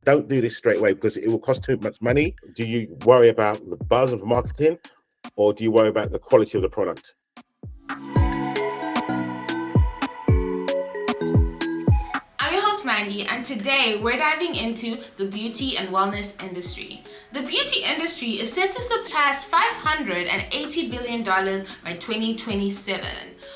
don't do this straight away because it will cost too much money. Do you worry about the buzz of marketing, or do you worry about the quality of the product? I'm your host Mandy, and today we're diving into the beauty and wellness industry. The beauty industry is set to surpass $580 billion by 2027,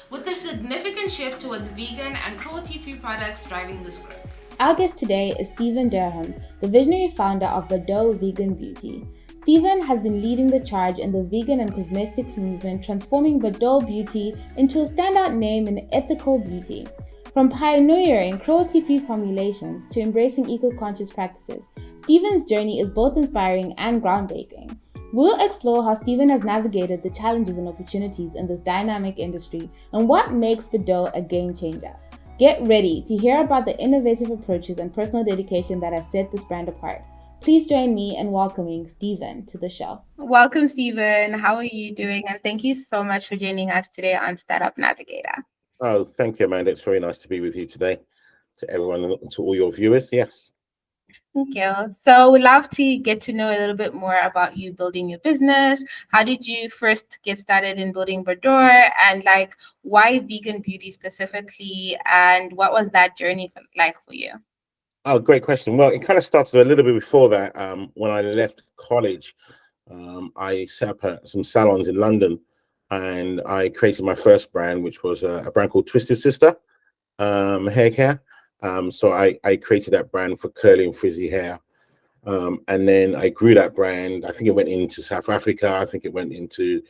with a significant shift towards vegan and cruelty-free products driving this growth. Our guest today is Stephen Durham, the visionary founder of Bardot Vegan Beauty. Stephen has been leading the charge in the vegan and cosmetics movement, transforming Bardot Beauty into a standout name in ethical beauty. From pioneering cruelty-free formulations to embracing eco-conscious practices, Stephen's journey is both inspiring and groundbreaking. We'll explore how Stephen has navigated the challenges and opportunities in this dynamic industry and what makes Bardot a game changer. Get ready to hear about the innovative approaches and personal dedication that have set this brand apart. Please join me in welcoming Stephen to the show. Welcome, Stephen. How are you doing? And thank you so much for joining us today on Startup Navigator. Oh, thank you, Amanda. It's very nice to be with you today. To everyone and to all your viewers, yes. Thank you. So we'd love to get to know a little bit more about you building your business. How did you first get started in building Bardot, and why vegan beauty specifically, and what was that journey like for you? Oh, great question. Well, it kind of started a little bit before that. When I left college, I set up some salons in London, and I created my first brand, which was a brand called Twisted Sister hair care. So I created that brand for curly and frizzy hair. And then I grew that brand. I think it went into South Africa. I think it went into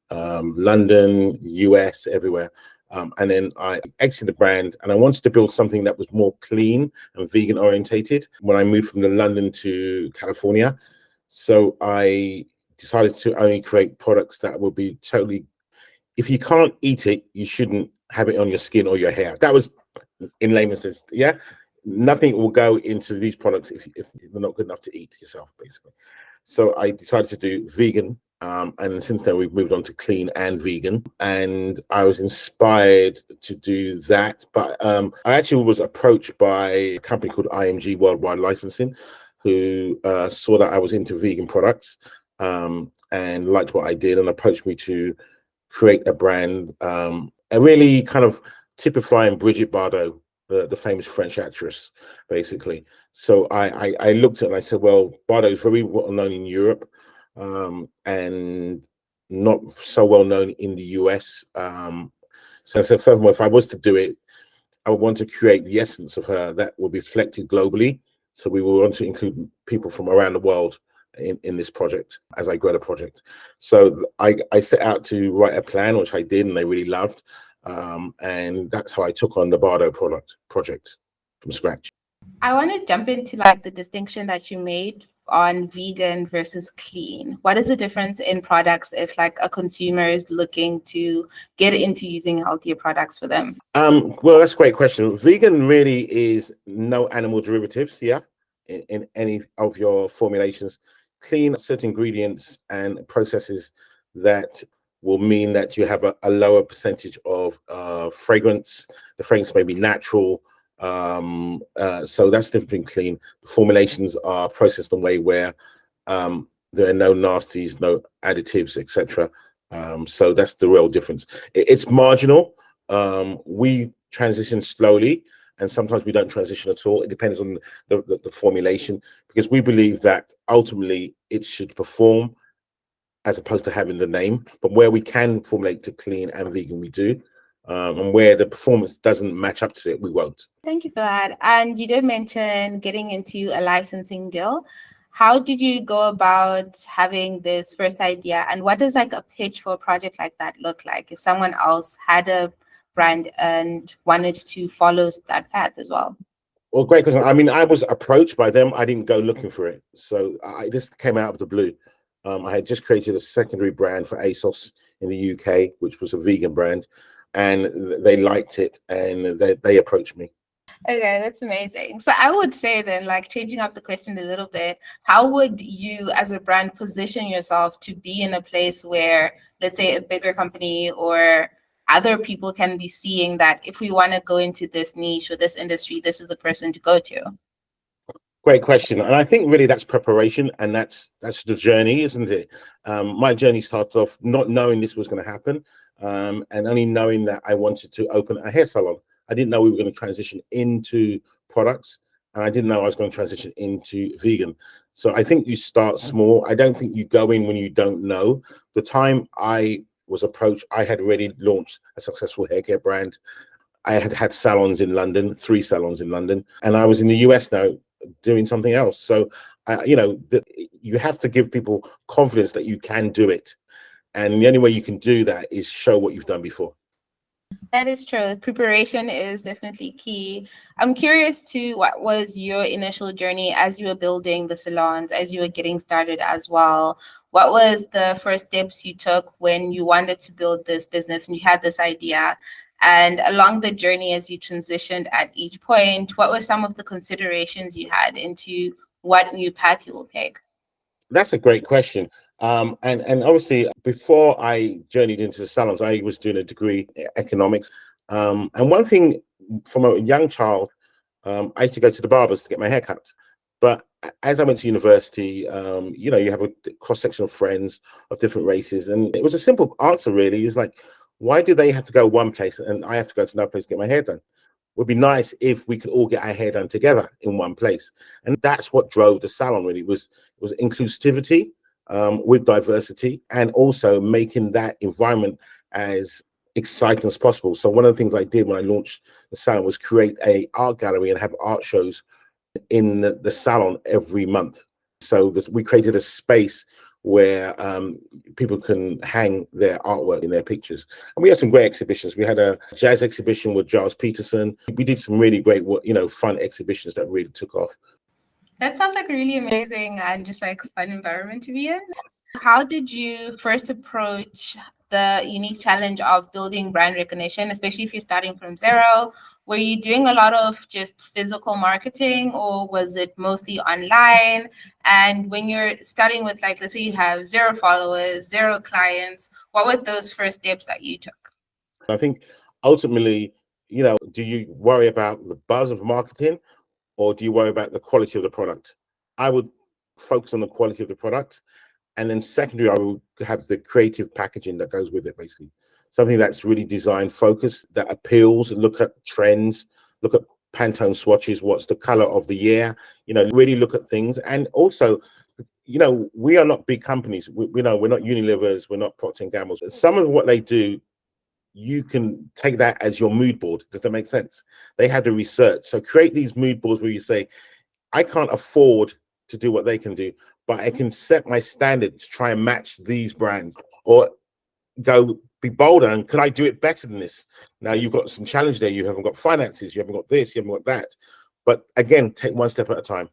London, US, everywhere. And then I exited the brand, and I wanted to build something that was more clean and vegan orientated when I moved from London to California. So I decided to only create products that would be totally, if you can't eat it, you shouldn't have it on your skin or your hair. That was in layman's terms, yeah. Nothing will go into these products if they're not good enough to eat yourself, basically. So I decided to do vegan, and since then we've moved on to clean and vegan. And I was inspired to do that, but I actually was approached by a company called IMG Worldwide Licensing, who saw that I was into vegan products and liked what I did, and approached me to create a brand, and really kind of typifying Brigitte Bardot, the famous French actress, basically. So I looked at it and I said, well, Bardot is very well known in Europe, and not so well known in the US. So I said, furthermore, if I was to do it, I would want to create the essence of her that will be reflected globally. So we will want to include people from around the world in this project as I grow the project. So I set out to write a plan, which I did, and they really loved. And that's how I took on the Bardot project from scratch. I want to jump into the distinction that you made on vegan versus clean. What is the difference in products if a consumer is looking to get into using healthier products for them? Well, that's a great question. Vegan really is no animal derivatives, yeah, in any of your formulations. Clean certain ingredients and processes that will mean that you have a lower percentage of fragrance. The fragrance may be natural. So that's the difference between clean. The formulations are processed in a way where there are no nasties, no additives, etc. So that's the real difference. It's marginal. We transition slowly, and sometimes we don't transition at all. It depends on the formulation, because we believe that ultimately it should perform as opposed to having the name. But where we can formulate to clean and vegan, we do. And where the performance doesn't match up to it, we won't. Thank you for that. And you did mention getting into a licensing deal. How did you go about having this first idea? And what does a pitch for a project like that look like if someone else had a brand and wanted to follow that path as well? Well, great question. I mean, I was approached by them. I didn't go looking for it. So this came out of the blue. I had just created a secondary brand for ASOS in the UK, which was a vegan brand, and they liked it, and they approached me. Okay, that's amazing. So I would say then, changing up the question a little bit, how would you as a brand position yourself to be in a place where, let's say, a bigger company or other people can be seeing that if we want to go into this niche or this industry, this is the person to go to? Great question, and I think really that's preparation, and that's the journey, isn't it? My journey started off not knowing this was going to happen, and only knowing that I wanted to open a hair salon. I didn't know we were going to transition into products, and I didn't know I was going to transition into vegan. So I think you start small. I don't think you go in when you don't know. The time I was approached, I had already launched a successful hair care brand. I had had salons in London, 3 salons in London, and I was in the US now doing something else. So, you have to give people confidence that you can do it. And the only way you can do that is show what you've done before. That is true. Preparation is definitely key. I'm curious too, what was your initial journey as you were building the salons, as you were getting started as well? What was the first steps you took when you wanted to build this business and you had this idea? And along the journey, as you transitioned at each point, what were some of the considerations you had into what new path you will take? That's a great question. And obviously, before I journeyed into the salons, I was doing a degree in economics. And one thing from a young child, I used to go to the barbers to get my hair cut. But as I went to university, you have a cross-section of friends of different races. And it was a simple answer, really. It's like, why do they have to go one place and I have to go to another place to get my hair done? It would be nice if we could all get our hair done together in one place. And that's what drove the salon, really. It was inclusivity with diversity, and also making that environment as exciting as possible. So one of the things I did when I launched the salon was create an art gallery and have art shows in the salon every month. So we created a space where people can hang their artwork in their pictures. And we had some great exhibitions. We had a jazz exhibition with Giles Peterson. We did some really great, fun exhibitions that really took off. That sounds like a really amazing and just like fun environment to be in. How did you first approach the unique challenge of building brand recognition, especially if you're starting from zero? Were you doing a lot of just physical marketing, or was it mostly online? And when you're starting with, like, let's say you have 0 followers, 0 clients, what were those first steps that you took? I think ultimately, do you worry about the buzz of marketing, or do you worry about the quality of the product? I would focus on the quality of the product. And then secondary, I will have the creative packaging that goes with it, basically. Something that's really design focused, that appeals, look at trends, look at Pantone swatches, what's the color of the year, really look at things. And also, we are not big companies. We're not Unilevers, we're not Procter & Gamble. Some of what they do, you can take that as your mood board. Does that make sense? They had the research. So create these mood boards where you say, I can't afford to do what they can do, but I can set my standard to try and match these brands, or go be bolder. And could I do it better than this? Now you've got some challenge there. You haven't got finances, you haven't got this, you haven't got that. But again, take one step at a time.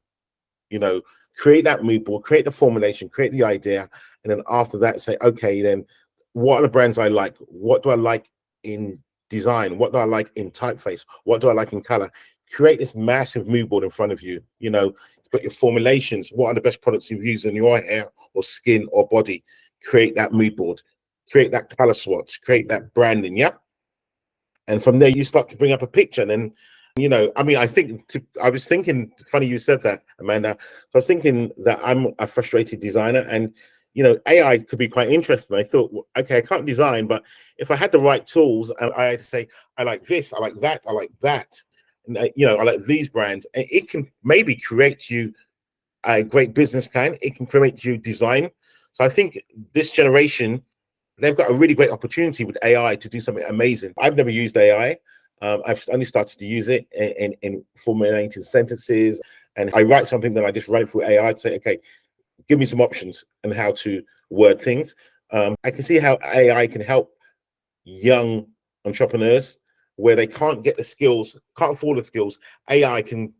Create that mood board, create the formulation, create the idea. And then after that, say, okay, then what are the brands I like? What do I like in design? What do I like in typeface? What do I like in color? Create this massive mood board in front of you. Got your formulations. What are the best products you've used in your hair or skin or body? Create that mood board, create that color swatch, create that branding. Yeah. And from there, you start to bring up a picture. And then, I was thinking, funny you said that, Amanda. I was thinking that I'm a frustrated designer, and, AI could be quite interesting. I thought, okay, I can't design, but if I had the right tools and I had to say, I like this, I like that, I like that. I like these brands, and it can maybe create you a great business plan. It can create you design. So I think this generation, they've got a really great opportunity with AI to do something amazing. I've never used AI. I've only started to use it in formulating sentences, and I write something, then I just run it through AI to say, okay, give me some options and how to word things. I can see how AI can help young entrepreneurs where they can't get the skills, can't afford the skills. AI can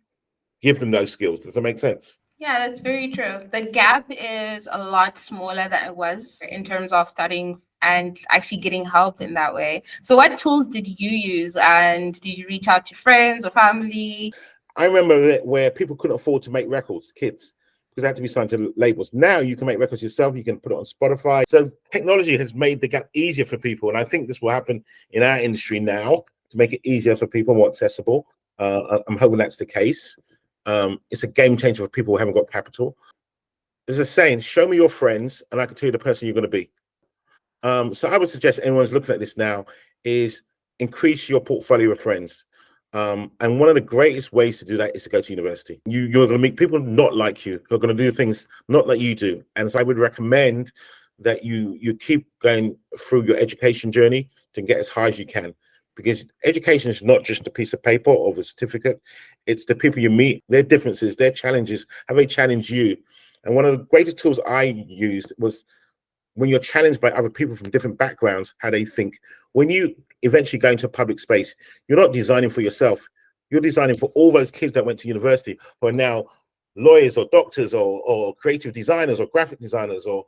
give them those skills. Does that make sense? Yeah, that's very true. The gap is a lot smaller than it was in terms of studying and actually getting help in that way. So what tools did you use, and did you reach out to friends or family? I remember where people couldn't afford to make records, kids, because they had to be signed to labels. Now you can make records yourself. You can put it on Spotify. So technology has made the gap easier for people. And I think this will happen in our industry now, to make it easier for people, more accessible. I'm hoping that's the case. It's a game changer for people who haven't got capital. There's a saying, show me your friends and I can tell you the person you're going to be. So I would suggest anyone who's looking at this now is increase your portfolio of friends. And one of the greatest ways to do that is to go to university. You're going to meet people not like you, who are going to do things not like you do. And so I would recommend that you keep going through your education journey to get as high as you can. Because education is not just a piece of paper or a certificate. It's the people you meet, their differences, their challenges, how they challenge you. And one of the greatest tools I used was when you're challenged by other people from different backgrounds, how they think. When you eventually go into a public space, you're not designing for yourself. You're designing for all those kids that went to university who are now lawyers or doctors or creative designers or graphic designers or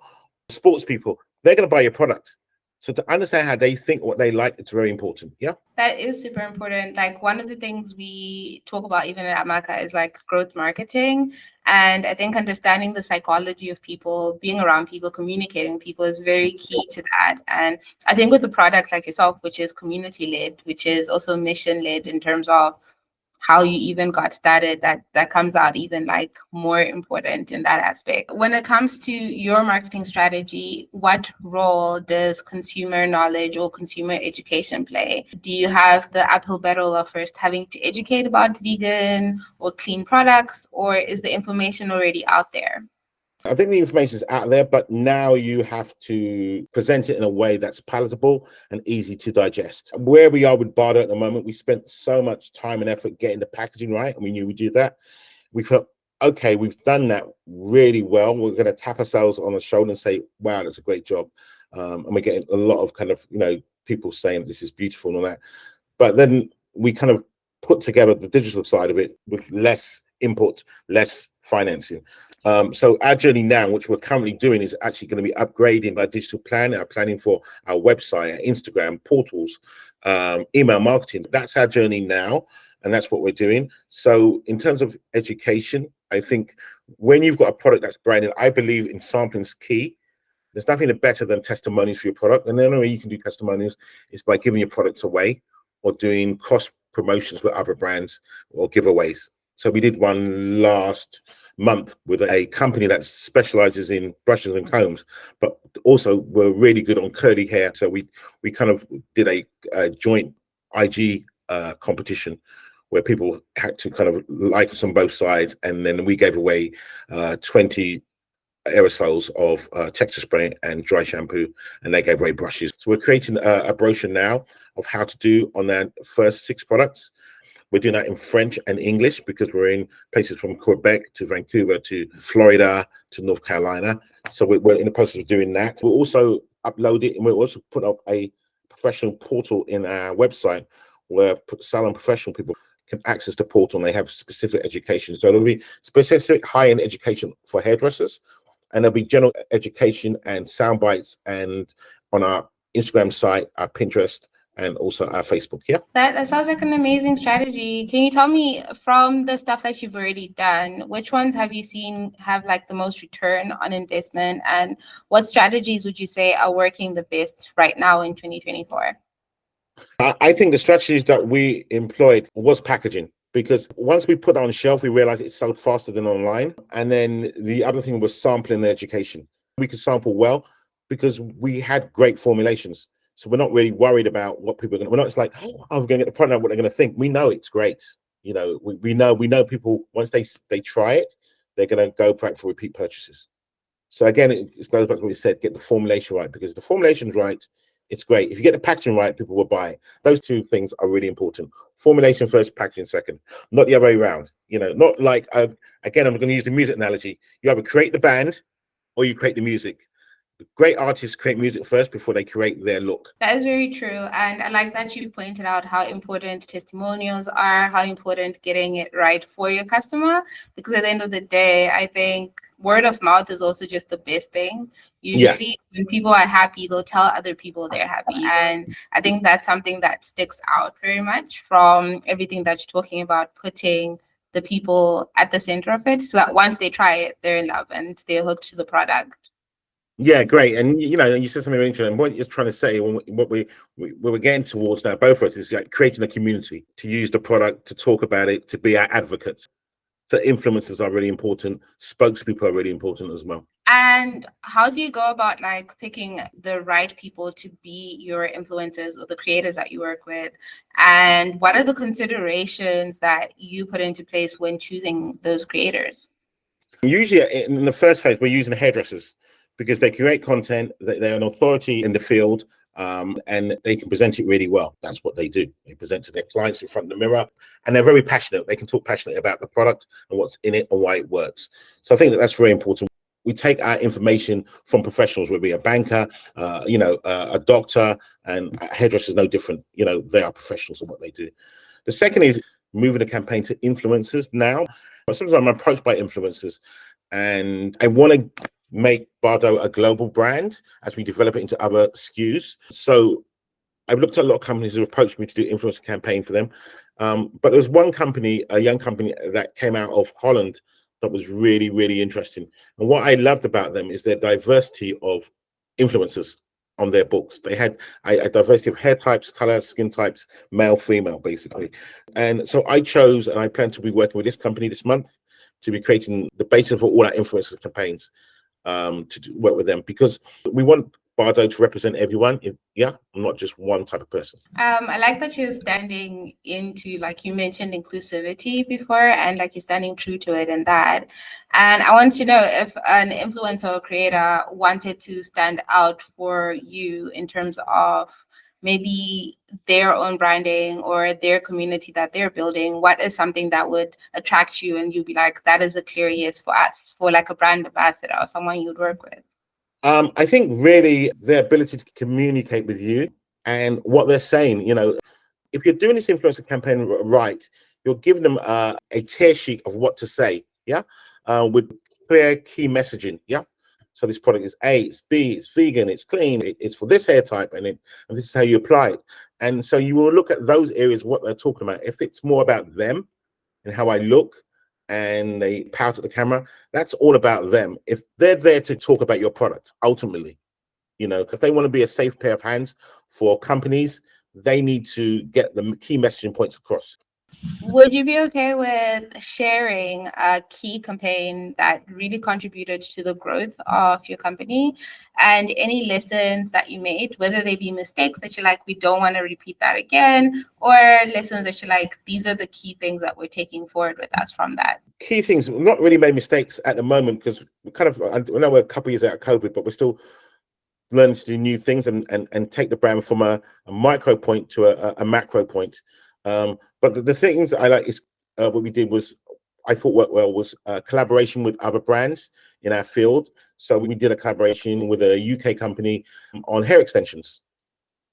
sports people. They're going to buy your product. So to understand how they think, what they like, it's very important. Yeah. That is super important. Like one of the things we talk about even at AMAKA is like growth marketing. And I think understanding the psychology of people, being around people, communicating with people is very key to that. And I think with a product like yourself, which is community led, which is also mission led in terms of how you even got started, that comes out even like more important in that aspect. When it comes to your marketing strategy, what role does consumer knowledge or consumer education play? Do you have the uphill battle of first having to educate about vegan or clean products, or is the information already out there? I think the information is out there, but now you have to present it in a way that's palatable and easy to digest. Where we are with Bardot at the moment, we spent so much time and effort getting the packaging right, and we knew we did that. We felt, okay, we've done that really well. We're going to tap ourselves on the shoulder and say, wow, that's a great job. And we're getting a lot of kind of, people saying this is beautiful and all that. But then we kind of put together the digital side of it with less input, less financing. So our journey now, which we're currently doing, is actually going to be upgrading our digital plan, our planning for our website, our Instagram, portals, email marketing. That's our journey now, and that's what we're doing. So in terms of education, I think when you've got a product that's branded, I believe in sampling is key. There's nothing better than testimonials for your product. And the only way you can do testimonials is by giving your products away or doing cross promotions with other brands or giveaways. So we did one last month with a company that specializes in brushes and combs, but also we're really good on curly hair. So we kind of did a joint IG competition where people had to kind of like us on both sides, and then we gave away 20 aerosols of texture spray and dry shampoo, and they gave away brushes. So we're creating a brochure now of how to do on our first 6 products. We're doing that in French and English because we're in places from Quebec to Vancouver to Florida to North Carolina. So we're in the process of doing that. We'll also upload it, and we'll also put up a professional portal in our website where salon professional people can access the portal, and they have specific education. So there'll be specific high-end education for hairdressers, and there'll be general education and sound bites and on our Instagram site, our Pinterest, and also our Facebook. Yeah, that sounds like an amazing strategy. Can you tell me, from the stuff that you've already done, which ones have you seen have like the most return on investment, and what strategies would you say are working the best right now in 2024? I think the strategies that we employed was packaging, because once we put it on shelf, we realized it sold faster than online. And then the other thing was sampling the education. We could sample well because we had great formulations. So we're not really worried about what people are going to, we're not, it's like, oh, we're going to get the product, what they're going to think. We know it's great. We know people, once they try it, they're going to go back for repeat purchases. So again, it goes back to what we said, get the formulation right, because the formulation's right, it's great. If you get the packaging right, people will buy it. Those 2 things are really important. Formulation first, packaging second, not the other way around. Not like, again, I'm going to use the music analogy. You either create the band or you create the music. Great artists create music first before they create their look. That is very true. And I like that you pointed out how important testimonials are, how important getting it right for your customer. Because at the end of the day, I think word of mouth is also just the best thing. Usually, yes, when people are happy, they'll tell other people they're happy. And I think that's something that sticks out very much from everything that you're talking about, putting the people at the center of it, so that once they try it, they're in love and they're hooked to the product. Yeah, great. And you said something very interesting. What you're trying to say, what we're getting towards now, both of us, is like creating a community to use the product, to talk about it, to be our advocates. So influencers are really important. Spokespeople are really important as well. And how do you go about like picking the right people to be your influencers or the creators that you work with? And what are the considerations that you put into place when choosing those creators? Usually in the first phase, we're using hairdressers because they create content, they're an authority in the field, and they can present it really well. That's what they do. They present to their clients in front of the mirror, and they're very passionate. They can talk passionately about the product and what's in it and why it works. So I think that's very important. We take our information from professionals, whether it be a banker, a doctor, and a hairdresser is no different. They are professionals in what they do. The second is moving the campaign to influencers now. Sometimes I'm approached by influencers and I want to make Bardot a global brand as we develop it into other SKUs. So I've looked at a lot of companies who approached me to do influencer campaign for them. But there was one company, a young company that came out of Holland that was really, really interesting. And what I loved about them is their diversity of influencers on their books. They had a diversity of hair types, color, skin types, male, female, basically. And so I chose, and I plan to be working with this company this month to be creating the basis for all our influencer campaigns, to work with them, because we want Bardot to represent everyone, not just one type of person. I like that you're standing into, like you mentioned, inclusivity before, and like you're standing true to it and that. And I want to know if an influencer or creator wanted to stand out for you in terms of maybe their own branding or their community that they're building, what is something that would attract you and you'd be like, that is a clear yes for us, for like a brand ambassador or someone you'd work with? I think really their ability to communicate with you and what they're saying. If you're doing this influencer campaign right, you're giving them a tear sheet of what to say, with clear key messaging, So this product is A, it's B, it's vegan, it's clean, it's for this hair type, and this is how you apply it. And so you will look at those areas, what they're talking about. If it's more about them and how I look, and they pout at the camera, that's all about them. If they're there to talk about your product, ultimately, if they want to be a safe pair of hands for companies, they need to get the key messaging points across. Would you be okay with sharing a key campaign that really contributed to the growth of your company and any lessons that you made, whether they be mistakes that you're like, we don't want to repeat that again, or lessons that you're like, these are the key things that we're taking forward with us from that? Key things, we've not really made mistakes at the moment because we I know we're a couple of years out of COVID, but we're still learning to do new things and take the brand from a micro point to a macro point. But the things I like is what we did was, I thought worked well, was collaboration with other brands in our field. So we did a collaboration with a UK company on hair extensions.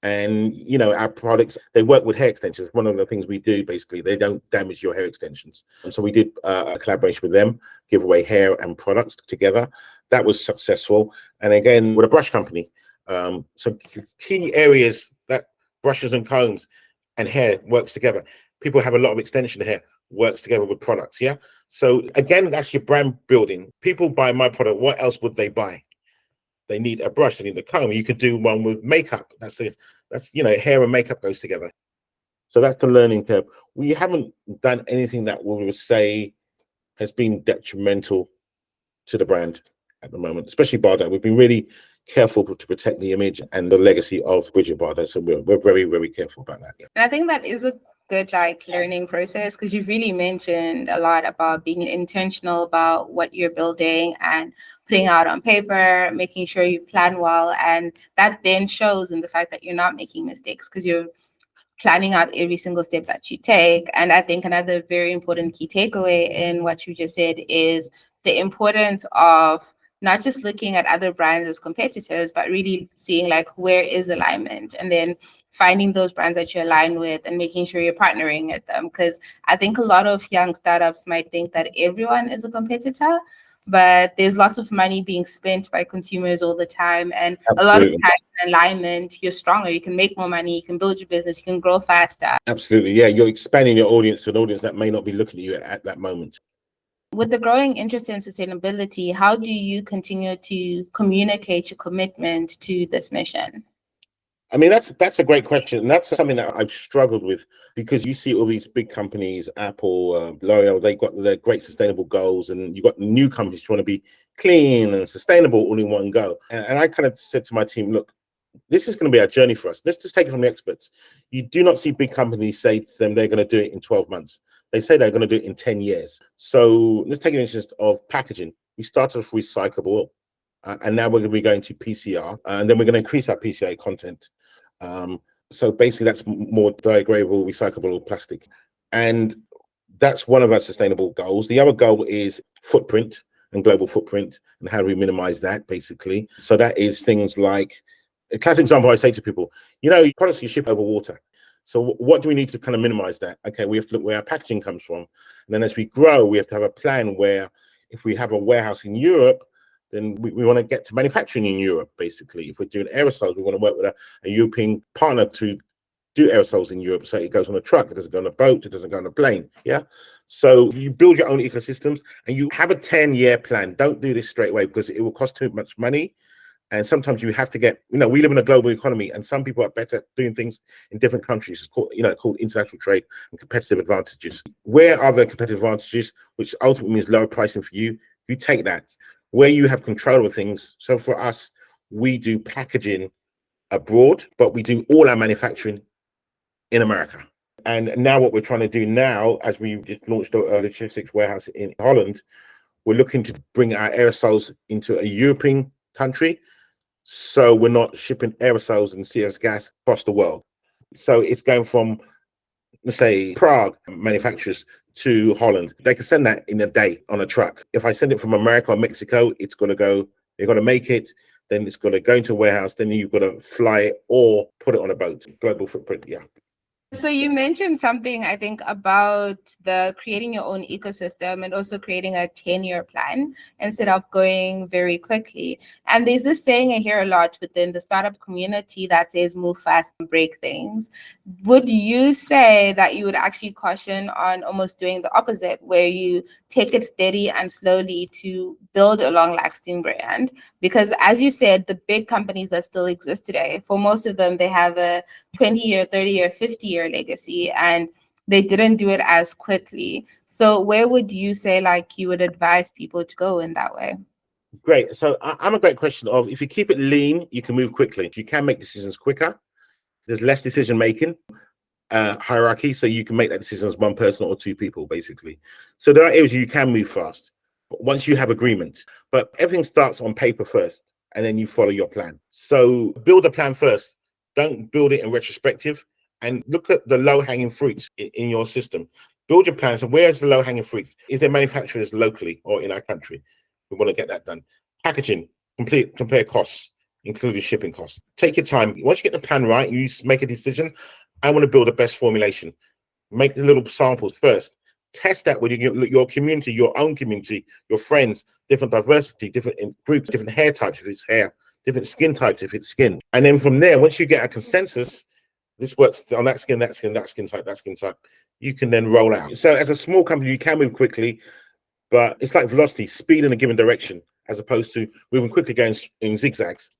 And, our products, they work with hair extensions. One of the things we do, basically, they don't damage your hair extensions. And so we did a collaboration with them, give away hair and products together. That was successful. And again, with a brush company. So key areas that brushes and combs and hair works together. People have a lot of extension hair, works together with products. So again, that's your brand building. People buy my product, what else would they buy? They need a brush, they need a comb. You could do one with makeup. That's hair and makeup goes together. So that's the learning curve. We haven't done anything that we would say has been detrimental to the brand at the moment, especially Bardot. We've been really careful to protect the image and the legacy of Brigitte Bardot. So we're very, very careful about that. And I think that is a good learning process, because you've really mentioned a lot about being intentional about what you're building and putting out on paper, making sure you plan well. And that then shows in the fact that you're not making mistakes because you're planning out every single step that you take. And I think another very important key takeaway in what you just said is the importance of not just looking at other brands as competitors, but really seeing like where is alignment, and then finding those brands that you align with and making sure you're partnering with them. Because I think a lot of young startups might think that everyone is a competitor, but there's lots of money being spent by consumers all the time. And Absolutely. A lot of times in alignment, you're stronger, you can make more money, you can build your business, you can grow faster. Absolutely. Yeah, you're expanding your audience to an audience that may not be looking at you at that moment. With the growing interest in sustainability, how do you continue to communicate your commitment to this mission? I mean, that's a great question. And that's something that I've struggled with, because you see all these big companies, Apple, L'Oreal, they've got their great sustainable goals, and you've got new companies trying to be clean and sustainable all in one go. And I kind of said to my team, look, this is going to be our journey for us. Let's just take it from the experts. You do not see big companies say to them they're going to do it in 12 months. They say they're going to do it in 10 years. So let's take an instance of packaging. We started with recyclable, and now we're going to be going to PCR, and then we're going to increase our PCA content. So basically that's more biodegradable, recyclable plastic. And that's one of our sustainable goals. The other goal is footprint and global footprint, and how do we minimize that, basically. So that is things like, a classic example I say to people, you know, products you ship over water. So what do we need to kind of minimize that? Okay, we have to look where our packaging comes from. And then as we grow, we have to have a plan where if we have a warehouse in Europe, then we want to get to manufacturing in Europe, basically. If we're doing aerosols, we want to work with a European partner to do aerosols in Europe. So it goes on a truck, it doesn't go on a boat, it doesn't go on a plane. Yeah. So you build your own ecosystems, and you have a 10-year plan. Don't do this straight away, because it will cost too much money. And sometimes you have to get, you know, we live in a global economy, and some people are better at doing things in different countries. It's called, called international trade and competitive advantages. Where are the competitive advantages, which ultimately means lower pricing for you? You take that. Where you have control over things. So for us, we do packaging abroad, but we do all our manufacturing in America. And now what we're trying to do now, as we just launched a logistics warehouse in Holland, we're looking to bring our aerosols into a European country. So we're not shipping aerosols and CS gas across the world. So it's going from, let's say, Prague manufacturers to Holland. They can send that in a day on a truck. If I send it from America or Mexico, it's going to go, they've got to make it, then it's going to go into a warehouse, then you've got to fly it or put it on a boat. Global footprint, yeah. So you mentioned something, I think, about the creating your own ecosystem and also creating a 10-year plan instead of going very quickly. And there's this saying I hear a lot within the startup community that says move fast and break things. Would you say that you would actually caution on almost doing the opposite, where you take it steady and slowly to build a long-lasting brand? Because as you said, the big companies that still exist today, for most of them, they have a 20-year, 30-year, 50-year legacy, and they didn't do it as quickly. So where would you say, like, you would advise people to go in that way? Great. So I'm a great question of, if you keep it lean, you can move quickly. You can make decisions quicker. There's less decision making, hierarchy, so you can make that decision as one person or two people, basically. So there are areas you can move fast once you have agreement, but everything starts on paper first, and then you follow your plan. So build a plan first. Don't build it in retrospective, and look at the low-hanging fruits in your system. Build your plans. So where's the low-hanging fruit? Is there manufacturers locally or in our country? We want to get that done. Packaging, compare costs, including shipping costs. Take your time. Once you get the plan right, you make a decision. I want to build the best formulation. Make the little samples first. Test that with your community, your own community, your friends, different diversity, different groups, different hair types if it's hair, different skin types if it's skin. And then from there, once you get a consensus, this works on that skin, that skin, that skin type, that skin type, you can then roll out. So as a small company, you can move quickly, but it's like velocity, speed in a given direction, as opposed to moving quickly going in zigzags.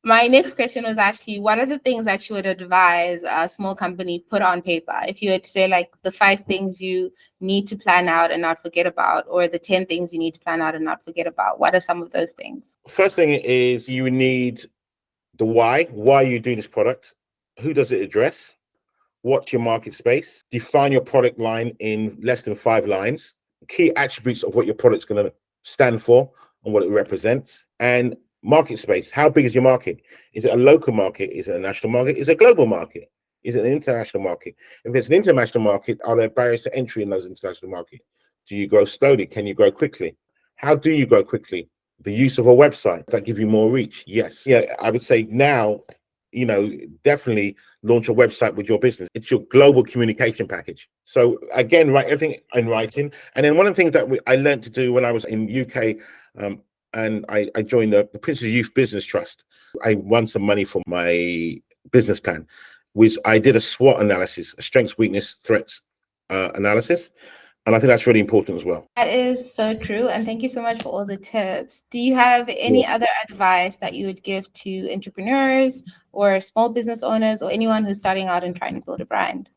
My next question was actually, what are the things that you would advise a small company put on paper? If you had to say, like, the 5 things you need to plan out and not forget about, or the 10 things you need to plan out and not forget about, what are some of those things? First thing is, you need the why you do this product, who does it address, what's your market space, define your product line in less than 5 lines, key attributes of what your product's going to stand for and what it represents, and market space. How big is your market? Is it a local market? Is it a national market? Is it a global market? Is it an international market? If it's an international market, are there barriers to entry in those international markets? Do you grow slowly? Can you grow quickly? How do you grow quickly? The use of a website that give you more reach? Yes. Yeah, I would say now, definitely launch a website with your business. It's your global communication package. So again, write everything in writing. And then one of the things that I learned to do when I was in UK, and I joined the Prince of Youth Business Trust. I won some money for my business plan, which I did a SWOT analysis, a strengths, weakness, threats analysis. And I think that's really important as well. That is so true. And thank you so much for all the tips. Do you have any other advice that you would give to entrepreneurs or small business owners or anyone who's starting out and trying to build a brand?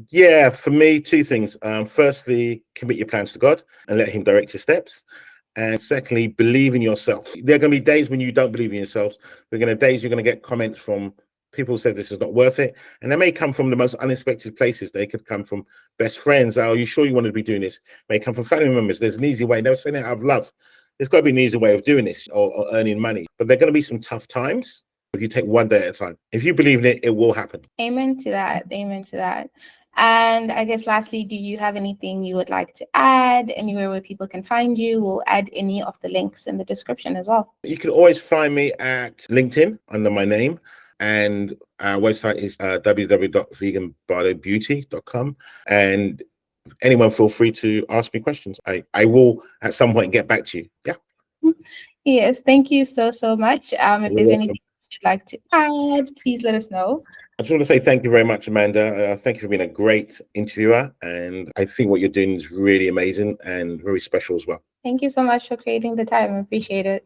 Yeah, for me, two things. Firstly, commit your plans to God and let him direct your steps. And secondly, believe in yourself. There are going to be days when you don't believe in yourselves. There are going to be days you're going to get comments from people who say this is not worth it. And they may come from the most unexpected places. They could come from best friends. Are you sure you want to be doing this? May come from family members. There's an easy way. They're saying it out of love. There's got to be an easy way of doing this or earning money. But there are going to be some tough times if you take one day at a time. If you believe in it, it will happen. Amen to that. Amen to that. And I guess lastly, do you have anything you would like to add? Anywhere where people can find you? We'll add any of the links in the description as well. You can always find me at LinkedIn under my name. And our website is www.veganbardotbeauty.com. And anyone feel free to ask me questions. I will at some point get back to you. Yeah. Yes, thank you so much. If You're there's welcome. anything you'd like to add, please let us know. I just want to say thank you very much, Amanda. Thank you for being a great interviewer. And I think what you're doing is really amazing and very special as well. Thank you so much for creating the time. I appreciate it.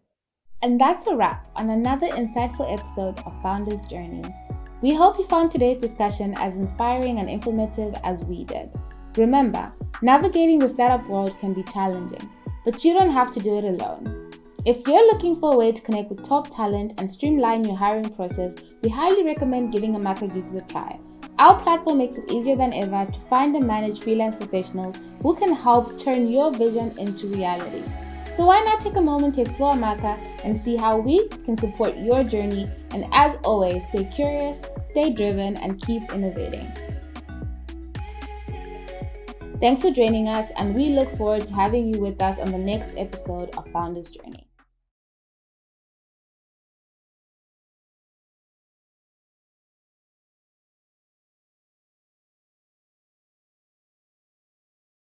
And that's a wrap on another insightful episode of Founder's Journey. We hope you found today's discussion as inspiring and informative as we did. Remember, navigating the startup world can be challenging, but you don't have to do it alone. If you're looking for a way to connect with top talent and streamline your hiring process, we highly recommend giving AMAKA Gigs a try. Our platform makes it easier than ever to find and manage freelance professionals who can help turn your vision into reality. So why not take a moment to explore AMAKA and see how we can support your journey? And as always, stay curious, stay driven, and keep innovating. Thanks for joining us, and we look forward to having you with us on the next episode of Founder's Journey.